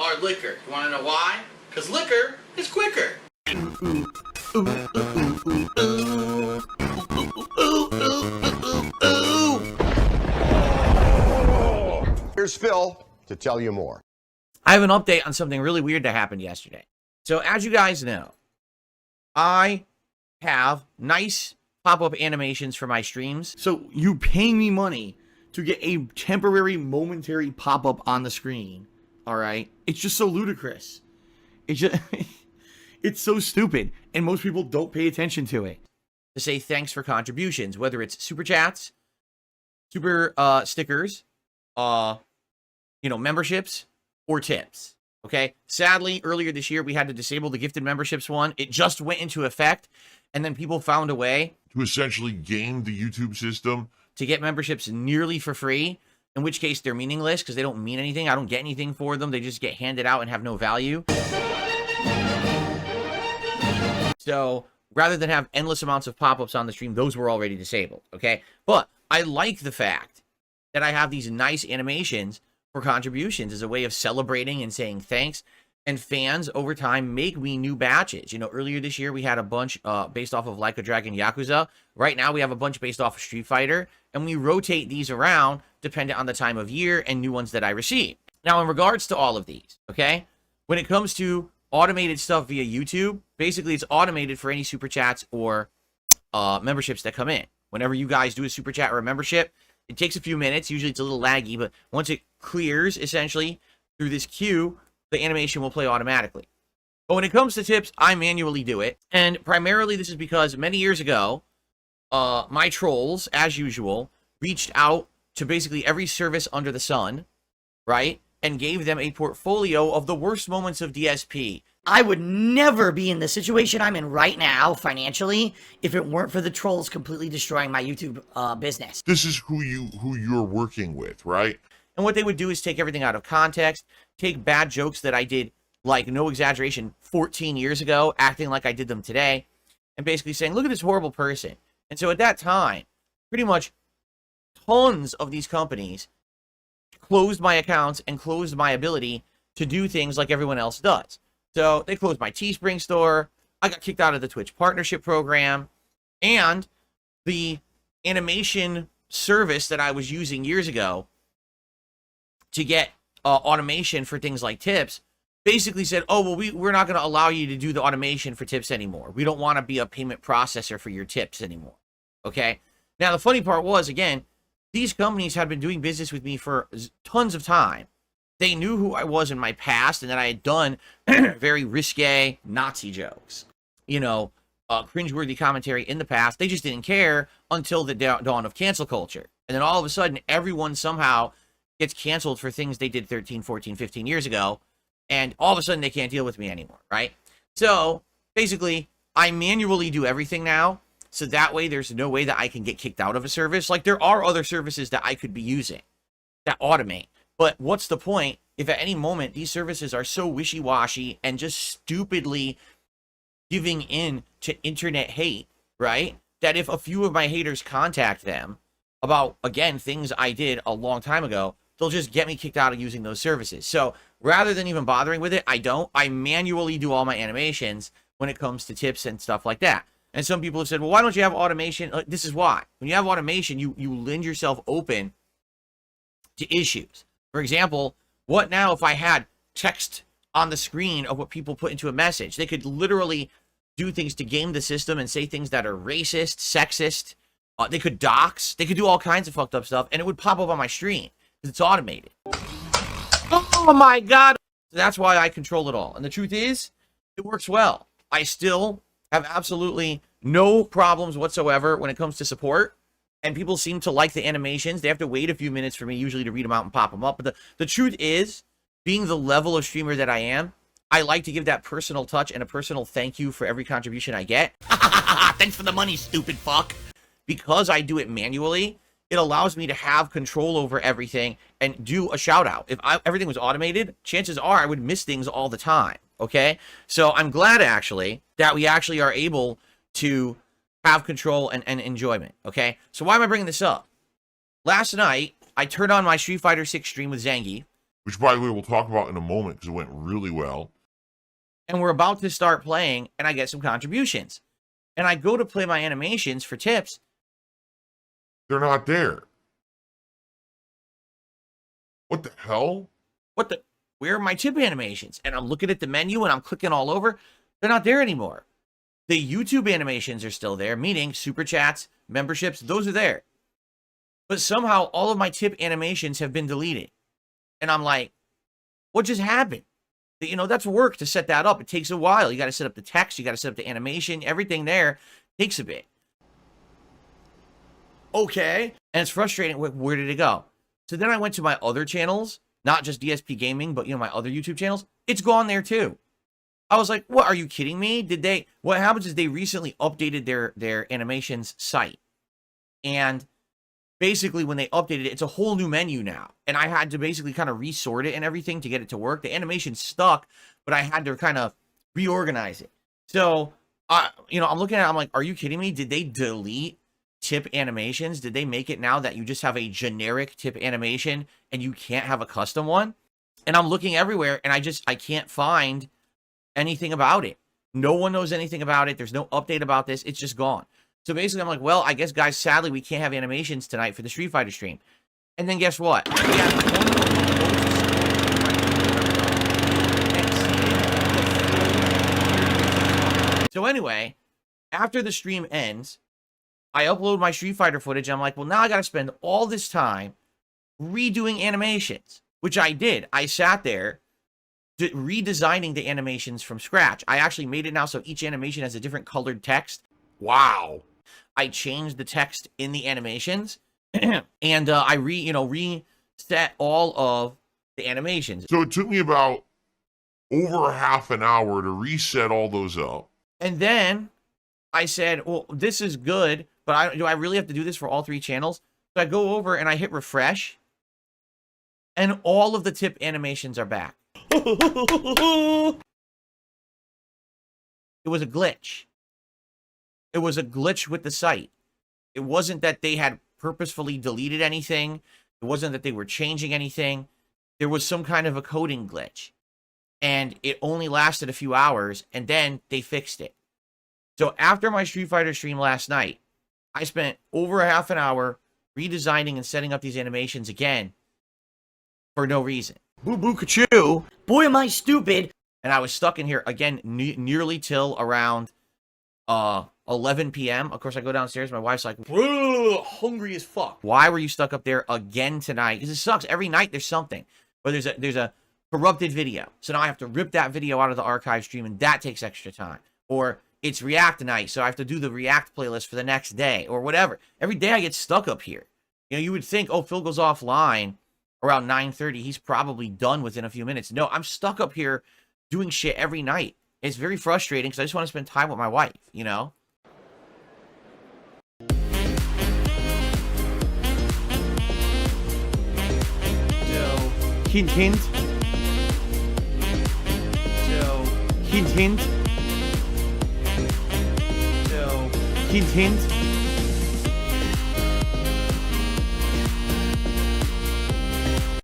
hard liquor. You want to know why? Because liquor is quicker. Here's Phil to tell you more. I have an update on something really weird that happened yesterday. So as you guys know, I have nice pop-up animations for my streams. So you pay me money to get a temporary, momentary pop-up on the screen. All right? It's just so ludicrous. It's just, it's so stupid. And most people don't pay attention to it. To say thanks for contributions, whether it's super chats, super stickers, memberships, or tips. Okay? Sadly, earlier this year, we had to disable the gifted memberships one. It just went into effect, and then people found a way to essentially game the YouTube system to get memberships nearly for free, in which case they're meaningless because they don't mean anything. I don't get anything for them. They just get handed out and have no value. So rather than have endless amounts of pop-ups on the stream, those were already disabled, okay? But I like the fact that I have these nice animations for contributions as a way of celebrating and saying thanks. And fans over time make me new batches. You know, earlier this year we had a bunch based off of Like a Dragon Yakuza. Right now we have a bunch based off of Street Fighter, and we rotate these around depending on the time of year and new ones that I receive. Now, in regards to all of these, okay, when it comes to automated stuff via YouTube, basically it's automated for any super chats or memberships that come in. Whenever you guys do a super chat or a membership, it takes a few minutes. Usually it's a little laggy, but once it clears essentially through this queue, the animation will play automatically. But when it comes to tips, I manually do it. And primarily this is because many years ago, my trolls, as usual, reached out to basically every service under the sun, right? And gave them a portfolio of the worst moments of DSP. I would never be in the situation I'm in right now financially if it weren't for the trolls completely destroying my YouTube business. This is who you're working with, right? And what they would do is take everything out of context, take bad jokes that I did, like, no exaggeration, 14 years ago, acting like I did them today, and basically saying, look at this horrible person. And so at that time, pretty much tons of these companies closed my accounts and closed my ability to do things like everyone else does. So they closed my Teespring store, I got kicked out of the Twitch partnership program, and the animation service that I was using years ago to get automation for things like tips basically said, oh, well, we're not going to allow you to do the automation for tips anymore. We don't want to be a payment processor for your tips anymore. Okay? Now, the funny part was, again, these companies had been doing business with me for tons of time. They knew who I was in my past and that I had done very risque Nazi jokes, you know, cringeworthy commentary in the past. They just didn't care until the dawn of cancel culture. And then all of a sudden, everyone somehow gets canceled for things they did 13, 14, 15 years ago. And all of a sudden, they can't deal with me anymore, right? So, basically, I manually do everything now. So that way, there's no way that I can get kicked out of a service. Like, there are other services that I could be using that automate. But what's the point if at any moment these services are so wishy-washy and just stupidly giving in to internet hate, right? That if a few of my haters contact them about, again, things I did a long time ago, they'll just get me kicked out of using those services. So rather than even bothering with it, I manually do all my animations when it comes to tips and stuff like that. And some people have said, well, why don't you have automation? This is why. When you have automation, you lend yourself open to issues. For example, what now if I had text on the screen of what people put into a message? They could literally do things to game the system and say things that are racist, sexist. They could dox. They could do all kinds of fucked up stuff, and it would pop up on my screen because it's automated. Oh my God. That's why I control it all. And the truth is, it works well. I still have absolutely no problems whatsoever when it comes to support. And people seem to like the animations. They have to wait a few minutes for me usually to read them out and pop them up. But the truth is, being the level of streamer that I am, I like to give that personal touch and a personal thank you for every contribution I get. Thanks for the money, stupid fuck. Because I do it manually, it allows me to have control over everything and do a shout out. If everything was automated, chances are I would miss things all the time. Okay? So I'm glad actually that we actually are able to have control and enjoyment, okay? So why am I bringing this up? Last night, I turned on my Street Fighter 6 stream with Zangief, which, by the way, we'll talk about in a moment because it went really well. And we're about to start playing, and I get some contributions. And I go to play my animations for tips. They're not there. What the hell? Where are my tip animations? And I'm looking at the menu and I'm clicking all over. They're not there anymore. The YouTube animations are still there, meaning super chats, memberships, those are there. But somehow all of my tip animations have been deleted. And I'm like, what just happened? You know, that's work to set that up. It takes a while. You got to set up the text. You got to set up the animation. Everything there takes a bit. Okay. And it's frustrating. Where did it go? So then I went to my other channels, not just DSP Gaming, but, you know, my other YouTube channels. It's gone there too. I was like, what? Are you kidding me? What happens is they recently updated their animations site. And basically when they updated it, it's a whole new menu now. And I had to basically kind of resort it and everything to get it to work. The animation stuck, but I had to kind of reorganize it. So, you know, I'm looking at it, I'm like, are you kidding me? Did they delete tip animations? Did they make it now that you just have a generic tip animation and you can't have a custom one? And I'm looking everywhere and I can't find anything about it. No one knows anything about it. There's no update about this. It's just gone. So basically I'm like, well, I guess guys, sadly we can't have animations tonight for the Street Fighter stream. And then guess what? So anyway, after the stream ends, I upload my Street Fighter footage. I'm like, well, now I got to spend all this time redoing animations, which I did. I sat there redesigning the animations from scratch. I actually made it now so each animation has a different colored text. Wow. I changed the text in the animations and I reset all of the animations. So it took me about over half an hour to reset all those up. And then I said, well, this is good, but do I really have to do this for all three channels? So I go over and I hit refresh, and all of the tip animations are back. It was a glitch. It was a glitch with the site. It wasn't that they had purposefully deleted anything. It wasn't that they were changing anything. There was some kind of a coding glitch. And it only lasted a few hours, and then they fixed it. So after my Street Fighter stream last night, I spent over a half an hour redesigning and setting up these animations again for no reason. Boo boo ka-choo! Boy, am I stupid. And I was stuck in here again nearly till around 11 p.m. Of course, I go downstairs. My wife's like, hungry as fuck. Why were you stuck up there again tonight? Because it sucks. Every night there's something. But there's a corrupted video. So now I have to rip that video out of the archive stream, and that takes extra time. Or it's React night, so I have to do the React playlist for the next day, or whatever. Every day I get stuck up here. You know, you would think, oh, Phil goes offline around 9:30. He's probably done within a few minutes. No, I'm stuck up here doing shit every night. It's very frustrating because I just want to spend time with my wife, you know? So, hint, hint. So, hint, hint. So, hint, hint.